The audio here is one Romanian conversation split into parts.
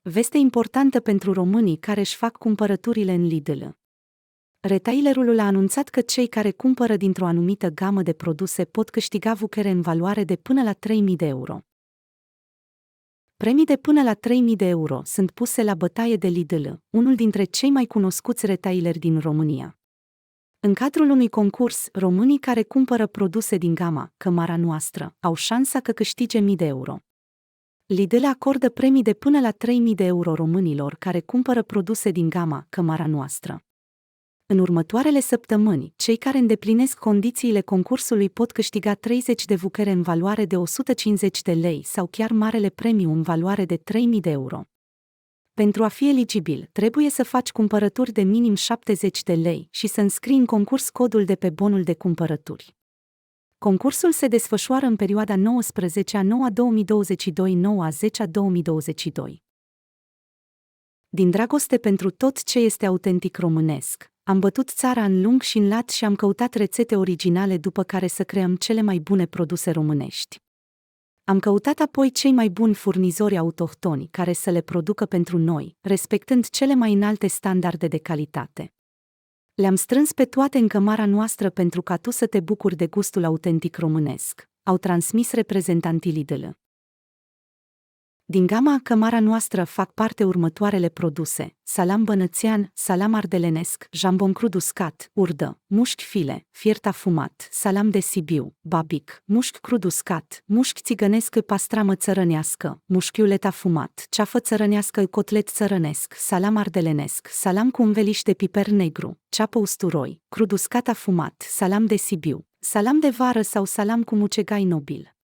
Veste importantă pentru românii care își fac cumpărăturile în Lidl. Retailerul a anunțat că cei care cumpără dintr-o anumită gamă de produse pot câștiga vouchere în valoare de până la 3.000 de euro. Premii de până la 3.000 de euro sunt puse la bătaie de Lidl, unul dintre cei mai cunoscuți retaileri din România. În cadrul unui concurs, românii care cumpără produse din gama Cămara Noastră au șansa că câștige mii de euro. Lidl acordă premii de până la 3.000 de euro românilor care cumpără produse din gama Cămara Noastră. În următoarele săptămâni, cei care îndeplinesc condițiile concursului pot câștiga 30 de vouchere în valoare de 150 de lei sau chiar marele premiu în valoare de 3.000 de euro. Pentru a fi eligibil, trebuie să faci cumpărături de minim 70 de lei și să înscrii în concurs codul de pe bonul de cumpărături. Concursul se desfășoară în perioada 19/9/2022-9/10/2022. Din dragoste pentru tot ce este autentic românesc, am bătut țara în lung și în lat și am căutat rețete originale după care să creăm cele mai bune produse românești. Am căutat apoi cei mai buni furnizori autohtoni care să le producă pentru noi, respectând cele mai înalte standarde de calitate. Le-am strâns pe toate în Cămara Noastră pentru ca tu să te bucuri de gustul autentic românesc, au transmis reprezentanții Lidl. Din gama Cămara Noastră fac parte următoarele produse: salam bănățean, salam ardelenesc, jambon crud uscat, urdă, mușchi file, fiert afumat, salam de Sibiu, babic, mușchi crud uscat, mușchi țigănesc, pastramă țărănească, mușchiulet afumat, ceafă țărănească, cotlet țărănesc, salam ardelenesc, salam cu înveliș de piper negru, ceapă usturoi, crud uscat afumat, salam de Sibiu, salam de vară sau salam cu mucegai nobil.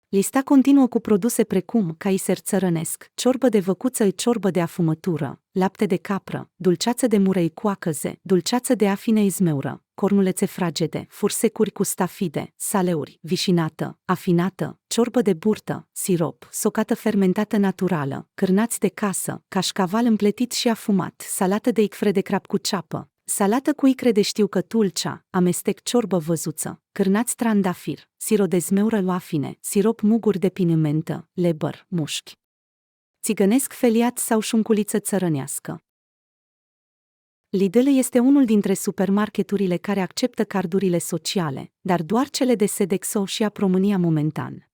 Lista continuă cu produse precum caiser țărănesc, ciorbă de văcuță, ciorbă de afumătură, lapte de capră, dulceață de murei coacăze, dulceață de afine izmeură, cornulețe fragede, fursecuri cu stafide, saleuri, vișinată, afinată, ciorbă de burtă, sirop, socată fermentată naturală, cârnați de casă, cașcaval împletit și afumat, salată de icfre de crab cu ceapă, salată cu icre de știucătulcea, amestec ciorbă văzuță, cârnați trandafir, sirop de zmeură loafine, sirop muguri de pinimentă, lebăr, mușchi. Țigănesc feliat sau șunculiță țărănească. Lidl este unul dintre supermarketurile care acceptă cardurile sociale, dar doar cele de Sodexo și Apromânia momentan.